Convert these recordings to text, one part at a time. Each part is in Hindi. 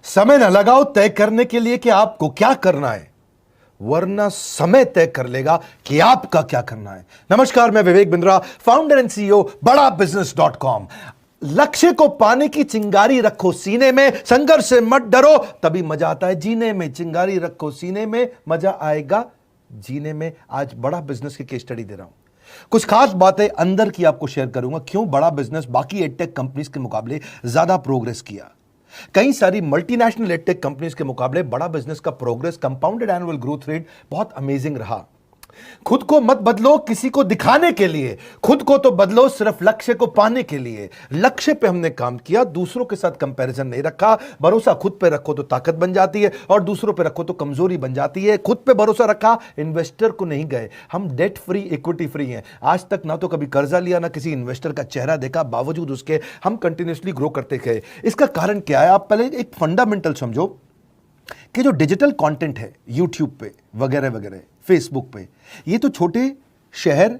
समय न लगाओ तय करने के लिए कि आपको क्या करना है, वरना समय तय कर लेगा कि आपका क्या करना है। नमस्कार, मैं Vivek Bindra, founder and CEO बड़ा बिजनेस .com। लक्ष्य को पाने की चिंगारी रखो सीने में, संघर्ष से मत डरो, तभी मजा आता है जीने में। चिंगारी रखो सीने में, मजा आएगा जीने में। आज बड़ा बिजनेस की केस स्टडी दे रहा हूं, कुछ खास बातें अंदर की आपको शेयर करूंगा, क्यों बड़ा बिजनेस बाकी एडटेक कंपनीज के मुकाबले ज्यादा प्रोग्रेस किया। कई सारी मल्टीनेशनल एडटेक कंपनीज के मुकाबले बड़ा बिजनेस का progress, compounded annual growth rate बहुत अमेजिंग रहा। खुद को मत बदलो किसी को दिखाने के लिए, खुद को तो बदलो सिर्फ लक्ष्य को पाने के लिए। लक्ष्य पे हमने काम किया, दूसरों के साथ कंपैरिजन नहीं रखा। भरोसा खुद पे रखो तो ताकत बन जाती है, और दूसरों पे रखो तो कमजोरी बन जाती है। खुद पे भरोसा रखा, इन्वेस्टर को नहीं गए। हम डेट फ्री, इक्विटी फ्री हैं। आज तक ना तो कभी कर्जा लिया, ना किसी इन्वेस्टर का चेहरा देखा, बावजूद उसके हम कंटिन्यूसली ग्रो करते गए। इसका कारण क्या है? आप पहले एक फंडामेंटल समझो कि जो डिजिटल कंटेंट है यूट्यूब पे वगैरह वगैरह, फेसबुक पे, ये तो छोटे शहर,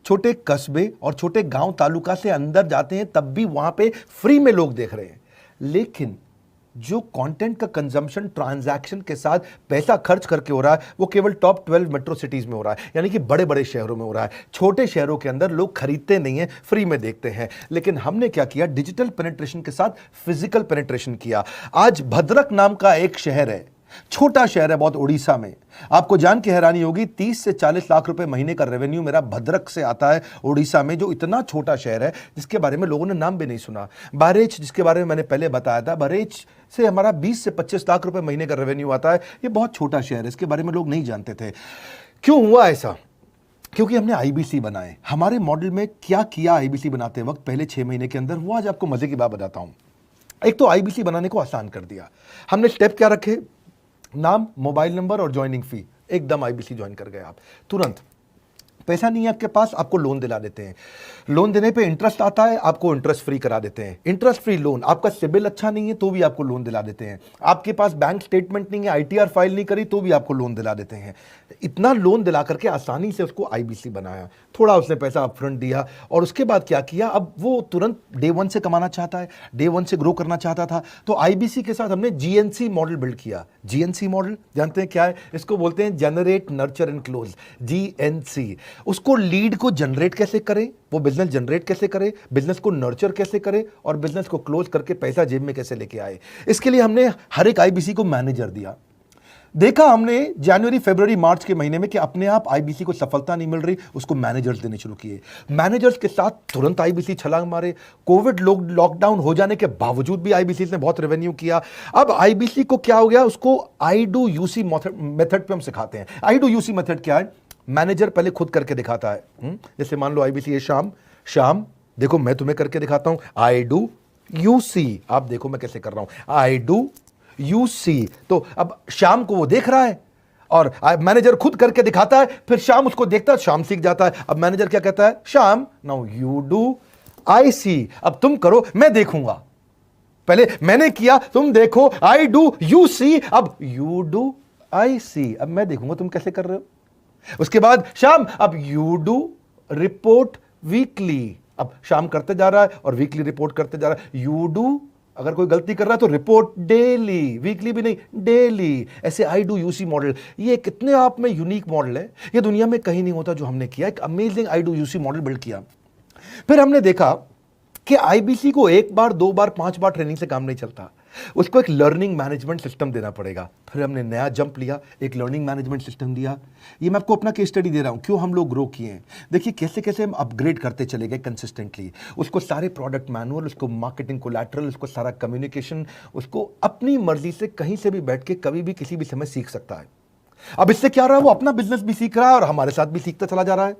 छोटे कस्बे और छोटे गांव तालुका से अंदर जाते हैं, तब भी वहां पे फ्री में लोग देख रहे हैं। लेकिन जो कंटेंट का कंजम्पशन ट्रांजैक्शन के साथ पैसा खर्च करके हो रहा है, वो केवल टॉप 12 मेट्रो सिटीज में हो रहा है, यानी कि बड़े बड़े शहरों में हो रहा है। छोटे शहरों के अंदर लोग खरीदते नहीं हैं, फ्री में देखते हैं। लेकिन हमने क्या किया? डिजिटल पेनिट्रेशन के साथ फिजिकल पेनिट्रेशन किया। आज भद्रक नाम का एक शहर है, छोटा शहर है बहुत, उड़ीसा में। आपको जान के हैरानी होगी, 30 से 40 लाख रुपए महीने का रेवेन्यू मेरा भद्रक से आता है, उड़ीसा में, जो इतना छोटा शहर है जिसके बारे में लोगों ने नाम भी नहीं सुना। बहरेच, जिसके बारे में मैंने पहले बताया था, बहरेच से हमारा 20 से 25 लाख रुपए महीने का रेवेन्यू आता है। ये बहुत छोटा शहर है, इसके बारे में लोग नहीं जानते थे। क्यों हुआ ऐसा? क्योंकि हमने आईबीसी बनाए। हमारे मॉडल में क्या किया आईबीसी बनाते वक्त पहले 6 महीने के अंदर, वो आज आपको मजे की बात बताता हूं। एक तो आईबीसी बनाने को आसान कर दिया हमने। स्टेप क्या रखे? नाम, मोबाइल नंबर और ज्वाइनिंग फी। एकदम आईबीसी ज्वाइन कर गए आप तुरंत। पैसा नहीं है आपके पास, आपको लोन दिला देते हैं। लोन देने पे इंटरेस्ट आता है, आपको इंटरेस्ट फ्री करा देते हैं। Interest free loan. आपका सिबिल अच्छा नहीं है तो भी आपको लोन दिला देते हैं। आपके पास बैंक स्टेटमेंट नहीं है, आईटीआर फाइल नहीं करी, तो भी आपको लोन दिला देते हैं। इतना लोन दिला करके आसानी से उसको आईबीसी बनाया। थोड़ा उसने पैसा अपफ्रंट दिया, और उसके बाद क्या किया? अब वो तुरंत डे 1 से कमाना चाहता है, डे 1 से ग्रो करना चाहता था। तो आईबीसी के साथ हमने जीएनसी मॉडल बिल्ड किया। जीएनसी मॉडल जानते हैं क्या है? इसको बोलते हैं generate, nurture and close, GNC. उसको लीड को जनरेट कैसे करें, वो बिजनेस जनरेट कैसे करे, बिजनेस को नर्चर कैसे करे, और बिजनेस को क्लोज करके पैसा जेब में कैसे लेके आए। इसके लिए हमने हर एक आईबीसी को मैनेजर दिया। देखा हमने जनवरी, फरवरी, मार्च के महीने में कि अपने आप आईबीसी को सफलता नहीं मिल रही, उसको मैनेजर्स देने शुरू किए। मैनेजर्स के साथ तुरंत आईबीसी छलांग मारे। कोविड लॉकडाउन हो जाने के बावजूद भी आईबीसी ने बहुत रेवेन्यू किया। अब आईबीसी को क्या हो गया? उसको आई डू यूसी मेथड पे हम सिखाते हैं। आई डू यूसी मेथड क्या है? मैनेजर पहले खुद करके दिखाता है। जैसे मान लो आईबीसी है, शाम देखो मैं तुम्हें करके दिखाता हूं, आई डू यूसी। आप देखो मैं कैसे कर रहा हूं, आई डू यूसी। तो अब शाम को वो देख रहा है, और मैनेजर खुद करके दिखाता है, फिर शाम उसको देखता है, शाम सीख जाता है। अब मैनेजर क्या कहता है? शाम, नाउ यू डू आई सी। अब तुम करो, मैं देखूंगा। पहले मैंने किया, तुम देखो, आई डू यू सी, अब यू डू आई सी। अब मैं देखूंगा तुम कैसे कर रहे हो। उसके बाद शाम, अब यू डू रिपोर्ट वीकली। अब शाम करते जा रहा है और वीकली रिपोर्ट करते जा रहा है। यू डू, अगर कोई गलती कर रहा है तो रिपोर्ट डेली, वीकली भी नहीं, डेली। ऐसे आई डू यूसी मॉडल, ये कितने आप में यूनिक मॉडल है, ये दुनिया में कहीं नहीं होता जो हमने किया। एक amazing I do UC model build किया। फिर हमने देखा कि आईबीसी को 1 बार, 2 बार, 5 बार ट्रेनिंग से काम नहीं चलता, उसको एक लर्निंग मैनेजमेंट सिस्टम देना पड़ेगा। फिर हमने नया जंप लिया, एक लर्निंग मैनेजमेंट सिस्टम दिया। ये मैं आपको अपना केस स्टडी दे रहा हूं, क्यों हम लोग ग्रो किए हैं। देखिए कैसे कैसे हम अपग्रेड करते चले गए कंसिस्टेंटली। उसको सारे प्रोडक्ट मैनुअल, उसको मार्केटिंग कोलैटरल, उसको सारा कम्युनिकेशन, उसको अपनी मर्जी से कहीं से भी बैठ के कभी भी किसी भी समय सीख सकता है। अब इससे क्या रहा है? वो अपना बिजनेस भी सीख रहा है और हमारे साथ भी सीखता चला जा रहा है।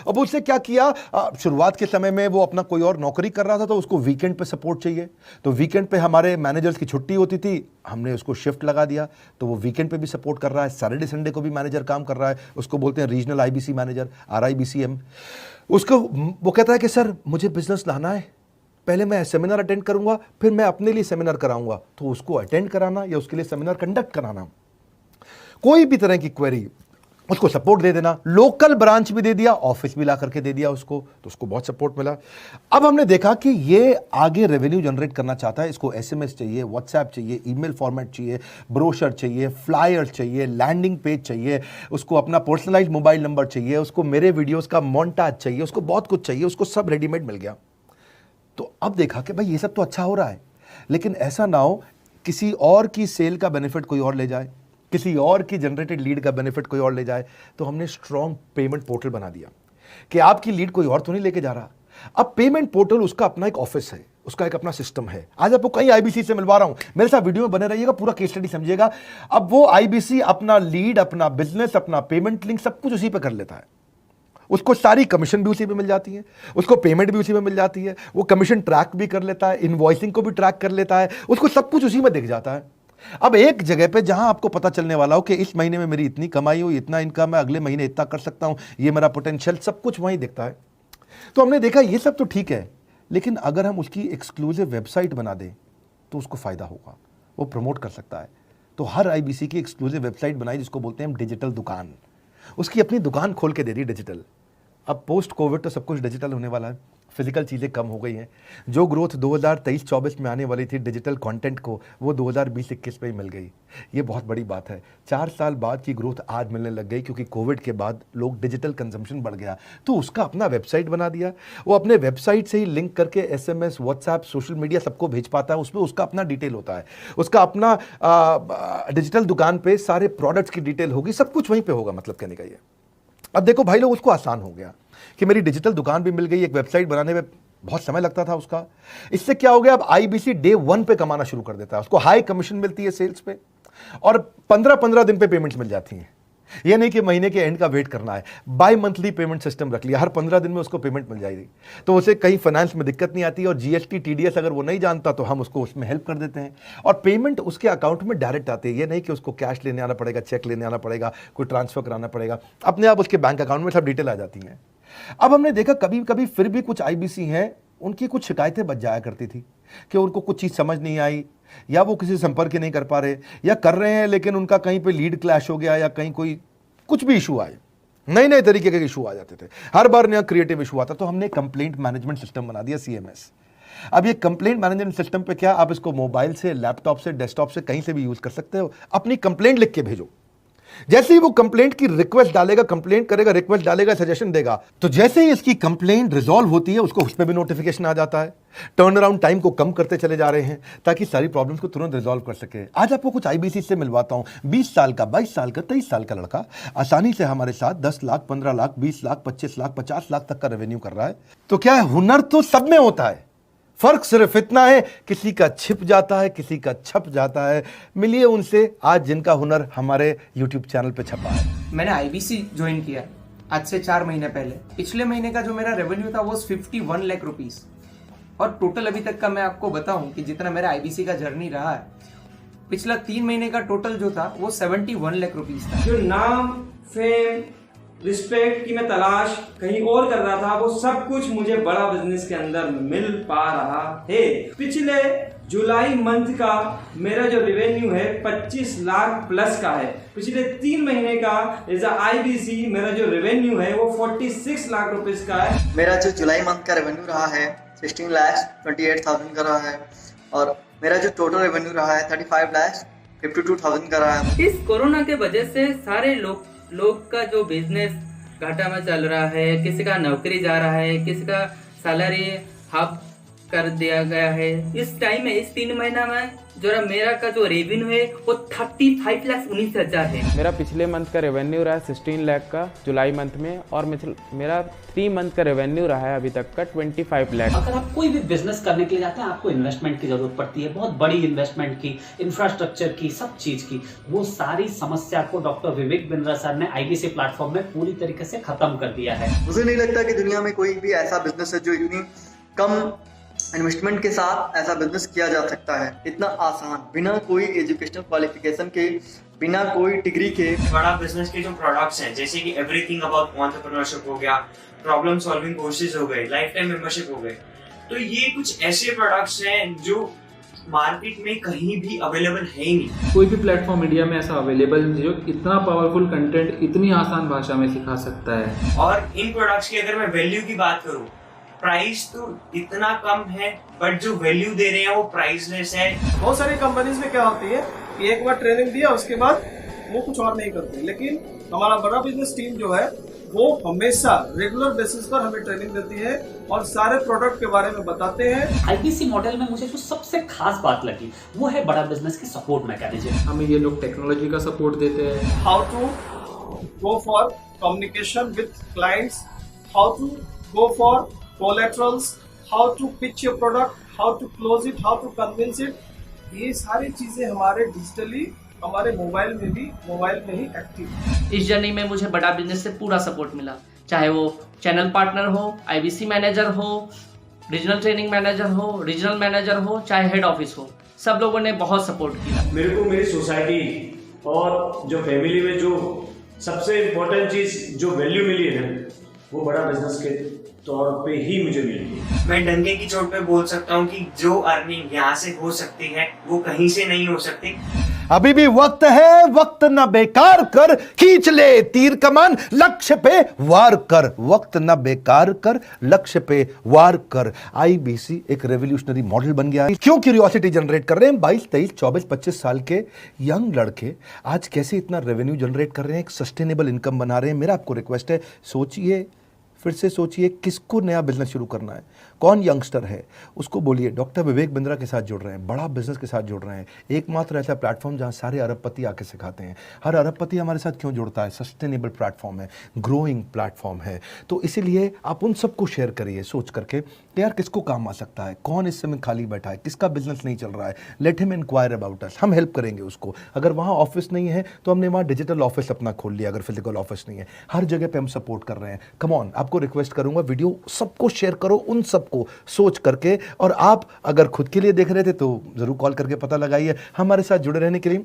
अब उससे क्या किया? शुरुआत के समय में वो अपना कोई और नौकरी कर रहा था, तो उसको वीकेंड पे सपोर्ट चाहिए। तो वीकेंड पे हमारे मैनेजर्स की छुट्टी होती थी, हमने उसको शिफ्ट लगा दिया, तो वो वीकेंड पे भी सपोर्ट कर रहा है। सैटरडे संडे को भी मैनेजर काम कर रहा है। उसको बोलते हैं रीजनल आईबीसी मैनेजर, RIBCM। उसको वो कहता है कि सर मुझे बिजनेस लाना है, पहले मैं सेमिनार अटेंड करूंगा, फिर मैं अपने लिए सेमिनार कराऊंगा। तो उसको अटेंड कराना या उसके लिए सेमिनार कंडक्ट कराना, कोई भी तरह की क्वेरी, उसको सपोर्ट दे देना, लोकल ब्रांच भी दे दिया, ऑफिस भी ला करके दे दिया उसको, तो उसको बहुत सपोर्ट मिला। अब हमने देखा कि ये आगे रेवेन्यू जनरेट करना चाहता है, इसको एसएमएस चाहिए, व्हाट्सएप चाहिए, ईमेल फॉर्मेट चाहिए, ब्रोशर चाहिए, फ्लायर चाहिए, लैंडिंग पेज चाहिए, उसको अपना पर्सनलाइज्ड मोबाइल नंबर चाहिए, उसको मेरे वीडियोस का मोन्टाज चाहिए, उसको बहुत कुछ चाहिए, उसको सब रेडीमेड मिल गया। तो अब देखा कि भाई ये सब तो अच्छा हो रहा है, लेकिन ऐसा ना हो किसी और की सेल का बेनिफिट कोई और ले जाए, किसी और की जनरेटेड लीड का बेनिफिट कोई और ले जाए। तो हमने स्ट्रॉन्ग पेमेंट पोर्टल बना दिया कि आपकी लीड कोई और तो नहीं लेके जा रहा। अब पेमेंट पोर्टल उसका अपना एक ऑफिस है, उसका एक अपना सिस्टम है। आज आपको कई आईबीसी से मिलवा रहा हूं, मेरे साथ वीडियो में बने रहिएगा, पूरा केस स्टडी समझिएगा। अब वो आईबीसी अपना लीड, अपना बिजनेस, अपना पेमेंट लिंक सब कुछ उसी पे कर लेता है। उसको सारी कमीशन भी उसी पे मिल जाती है, उसको पेमेंट भी उसी में मिल जाती है, वो कमीशन ट्रैक भी कर लेता है, इनवॉइसिंग को भी ट्रैक कर लेता है, उसको सब कुछ उसी में दिख जाता है। अब एक जगह पे जहां आपको पता चलने वाला हो कि इस महीने में मेरी इतनी कमाई हुई, इतना इनकम है, अगले महीने इतना कर सकता हूं, ये मेरा पोटेंशियल, सब कुछ वहीं दिखता है। तो हमने देखा ये सब तो ठीक है, लेकिन अगर हम उसकी एक्सक्लूसिव वेबसाइट बना दें तो उसको फायदा होगा, वो प्रमोट कर सकता है। तो हर आईबीसी की एक्सक्लूसिव वेबसाइट बनाई, जिसको बोलते हैं हम डिजिटल दुकान। उसकी अपनी दुकान खोल के दे दी डिजिटल। अब पोस्ट कोविड तो सब कुछ डिजिटल होने वाला है, फिजिकल चीज़ें कम हो गई हैं। जो ग्रोथ 2023-24 में आने वाली थी डिजिटल कंटेंट को, वो 2020-21 में ही मिल गई। ये बहुत बड़ी बात है। 4 साल बाद की ग्रोथ आज मिलने लग गई, क्योंकि कोविड के बाद लोग डिजिटल कंजम्पशन बढ़ गया। तो उसका अपना वेबसाइट बना दिया, वो अपने वेबसाइट से ही लिंक करके एसएमएस, व्हाट्सएप, सोशल मीडिया सबको भेज पाता है। उसमें उसका अपना डिटेल होता है, उसका अपना डिजिटल दुकान पे सारे प्रोडक्ट्स की डिटेल होगी, सब कुछ वहीं पर होगा। मतलब कहने का ये, अब देखो भाई लोग, उसको आसान हो गया कि मेरी डिजिटल दुकान भी मिल गई। एक वेबसाइट बनाने में बहुत समय लगता था उसका। इससे क्या हो गया, अब आईबीसी डे 1 पे कमाना शुरू कर देता है। उसको हाई कमीशन मिलती है सेल्स पे, और 15-15 दिन पे पेमेंट्स मिल जाती हैं। ये नहीं कि महीने के एंड का वेट करना है, बाई मंथली पेमेंट सिस्टम रख लिया, हर 15 दिन में उसको पेमेंट मिल जाएगी। तो उसे कहीं फाइनेंस में दिक्कत नहीं आती, और जीएसटी, टीडीएस अगर वो नहीं जानता तो हम उसको उसमें हेल्प कर देते हैं, और पेमेंट उसके अकाउंट में डायरेक्ट आती है। ये नहीं कि उसको कैश लेने आना पड़ेगा, चेक लेने आना पड़ेगा, कोई ट्रांसफर कराना पड़ेगा, अपने आप उसके बैंक अकाउंट में सब डिटेल आ जाती हैं। अब हमने देखा कभी कभी फिर भी कुछ आईबीसी हैं, उनकी कुछ शिकायतें बच जाया करती थी कि उनको कुछ चीज़ समझ नहीं आई, या वो किसी संपर्क ही नहीं कर पा रहे, या कर रहे हैं लेकिन उनका कहीं पे लीड क्लैश हो गया, या कहीं कोई कुछ भी इशू आए, नए नए तरीके के इशू आ जाते थे, हर बार नया क्रिएटिव इशू आता। तो हमने कंप्लेंट मैनेजमेंट सिस्टम बना दिया, सीएमएस। अब ये कंप्लेंट मैनेजमेंट सिस्टम पे क्या, आप इसको मोबाइल से, लैपटॉप से, डेस्कटॉप से, कहीं से भी यूज कर सकते हो। अपनी कंप्लेंट लिख के भेजो, जैसे ही वो कंप्लेंट की रिक्वेस्ट डालेगा, कंप्लेंट करेगा, रिक्वेस्ट डालेगा, सजेशन देगा, तो जैसे ही इसकी कंप्लेंट रिजॉल्व होती है, उसको उस पर भी नोटिफिकेशन आ जाता है। टर्न अराउंड टाइम को कम करते चले जा रहे हैं, ताकि सारी प्रॉब्लम्स को तुरंत रिजॉल्व कर सके। आज आपको कुछ आईबीसी से मिलवाता हूं। 20 साल का, 22 साल का, 23 साल का लड़का आसानी से हमारे साथ 10 लाख, 15 लाख, 20 लाख, 25 लाख, 50 लाख तक का रेवेन्यू कर रहा है। तो क्या है, हुनर तो सब में होता है, फर्क सिर्फ इतना है, किसी का छिप जाता है, किसी का छप जाता है। मिलिए उनसे आज, जिनका हुनर हमारे YouTube चैनल पे छपा है। मैंने आईबीसी ज्वाइन किया आज से 4 महीने पहले। पिछले महीने का जो मेरा रेवेन्यू था वो 51 लाख रुपीस, और टोटल अभी तक का मैं आपको बताऊं कि जितना मेरा आईबीसी का जर्नी रहा है, पिछला 3 महीने का टोटल जो था वो 71 लाख रुपीस था। जो नाम, फेम, रिस्पेक्ट की मैं तलाश कहीं और कर रहा था, वो सब कुछ मुझे बड़ा बिजनेस के अंदर मिल पा रहा है। पिछले जुलाई मंथ का मेरा जो रेवेन्यू है 25 लाख प्लस का है। पिछले 3 महीने का एज अ आईबीसी मेरा जो रेवेन्यू है वो 46 लाख रुपीस का है। मेरा जो जुलाई मंथ का रेवेन्यू रहा है 16 लाख 28,000 का रहा है, और मेरा जो टोटल रेवेन्यू रहा है 35 लाख 52,000 का रहा है। इस कोरोना के वजह से सारे लोग का जो बिजनेस घाटा में चल रहा है, किसी का नौकरी जा रहा है, किसी का सैलरी हाफ कर दिया गया है। इस टाइम में, इस 3 महीना में जो मेरा का जो रेवेन्यू है वो 35,19,000 है। मेरा पिछले मंथ का रेवेन्यू रहा है 16 लाख का जुलाई मंथ में, और मेरा 3 मंथ का रेवेन्यू रहा है अभी तक का 25 लाख। अगर आप कोई भी बिजनेस करने के लिए जाते हैं, आपको इन्वेस्टमेंट की जरूरत पड़ती है, बहुत बड़ी इन्वेस्टमेंट की, इंफ्रास्ट्रक्चर की, सब चीज की। वो सारी समस्या को डॉक्टर विवेक बिंद्रा सर ने आईबीसी प्लेटफॉर्म में पूरी तरीके से खत्म कर दिया है। मुझे नहीं लगता कि दुनिया में कोई भी ऐसा बिजनेस है जो इतनी कम इन्वेस्टमेंट के साथ ऐसा बिजनेस किया जा सकता है, इतना आसान, बिना कोई एजुकेशनल क्वालिफिकेशन के, बिना कोई डिग्री के। बड़ा बिजनेस के जो प्रोडक्ट्स हैं, जैसे कि एवरीथिंग अबाउट एंटरप्रेन्योरशिप हो गया, प्रॉब्लम सॉल्विंग कोर्सेज हो गए, लाइफ टाइम मेंबरशिप हो गए, तो ये कुछ ऐसे प्रोडक्ट्स हैं जो मार्केट में कहीं भी अवेलेबल है ही नहीं। कोई भी प्लेटफॉर्म इंडिया में ऐसा अवेलेबल नहीं जो इतना पावरफुल कंटेंट इतनी आसान भाषा में सिखा सकता है। और इन प्रोडक्ट्स की अगर मैं वैल्यू की बात करूं, प्राइस तो इतना कम है बट जो वैल्यू दे रहे हैं वो प्राइसलेस है। बहुत सारी कंपनीज में क्या होती है कि एक बार ट्रेनिंग दिया उसके बाद वो कुछ और नहीं करते, लेकिन हमारा बड़ा बिजनेस टीम जो है वो हमेशा रेगुलर बेसिस पर हमें ट्रेनिंग देती है और सारे प्रोडक्ट के बारे में बताते हैं। आईबीसी मॉडल में मुझे जो सबसे खास बात लगी वो है बड़ा बिजनेस की सपोर्ट मैकेनिज्म। हमें ये लोग टेक्नोलॉजी का सपोर्ट देते हैं, how to go for communication with clients, how to go for collaterals, how to pitch your product, how to close it, how to convince it. ये सारी चीजें हमारे डिजिटली हमारे मोबाइल में ही एक्टिव है। इस जर्नी में मुझे बड़ा बिजनेस से पूरा सपोर्ट मिला, चाहे वो चैनल पार्टनर हो, आईबीसी मैनेजर हो, रीजनल ट्रेनिंग मैनेजर हो, रीजनल मैनेजर हो, चाहे हेड ऑफिस हो, सब लोगों ने बहुत सपोर्ट किया। मेरे को मेरी सोसाइटी और जो फैमिली में जो सबसे इम्पोर्टेंट चीज़ जो वैल्यू मिली है ना, वो बड़ा बिजनेस के तौर पे ही मुझे मिली। मैं डंके की चोट पे बोल सकता हूँ कि जो अर्निंग यहाँ से हो सकती है वो कहीं से नहीं हो सकती। अभी भी वक्त है, वक्त न बेकार कर, खींच ले तीर कमान, लक्ष्य पे वार कर। वक्त न बेकार कर, लक्ष्य पे वार कर। आईबीसी एक रेवोल्यूशनरी मॉडल बन गया है। क्यों क्यूरियोसिटी जनरेट कर रहे हैं 22, 23, 24, 25 साल के यंग लड़के आज कैसे इतना रेवेन्यू जनरेट कर रहे हैं, एक सस्टेनेबल इनकम बना रहे हैं। मेरा आपको रिक्वेस्ट है, सोचिए, फिर से सोचिए, किसको नया बिजनेस शुरू करना है, कौन यंगस्टर है, उसको बोलिए डॉक्टर विवेक बिंद्रा के साथ जुड़ रहे हैं, बड़ा बिजनेस के साथ जुड़ रहे हैं। एकमात्र ऐसा प्लेटफॉर्म जहां सारे अरबपति आके सिखाते हैं। हर अरबपति हमारे साथ क्यों जुड़ता है? सस्टेनेबल प्लेटफॉर्म है, ग्रोइंग प्लेटफॉर्म है। तो इसीलिए आप उन सबको शेयर करिए सोच करके कि यार किसको काम आ सकता है, कौन इस समय खाली बैठा है, किसका बिजनेस नहीं चल रहा है, let him inquire about us. हम हेल्प करेंगे उसको। अगर वहाँ ऑफिस नहीं है तो हमने वहाँ डिजिटल ऑफिस अपना खोल लिया, अगर फिजिकल ऑफिस नहीं है। हर जगह पे हम सपोर्ट कर रहे हैं। कम ऑन, आपको रिक्वेस्ट करूंगा वीडियो सबको शेयर करो, उन सबको सोच करके। और आप अगर खुद के लिए देख रहे थे तो जरूर कॉल करके पता लगाइए। हमारे साथ जुड़े रहने के लिए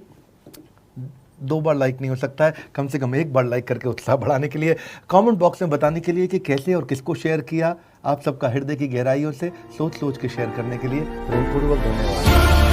2 बार लाइक नहीं हो सकता है, कम से कम 1 बार लाइक करके उत्साह बढ़ाने के लिए, कमेंट बॉक्स में बताने के लिए कि कैसे और किसको शेयर किया। आप सबका हृदय की गहराइयों से सोच सोच के शेयर करने के लिए हृदयपूर्वक धन्यवाद।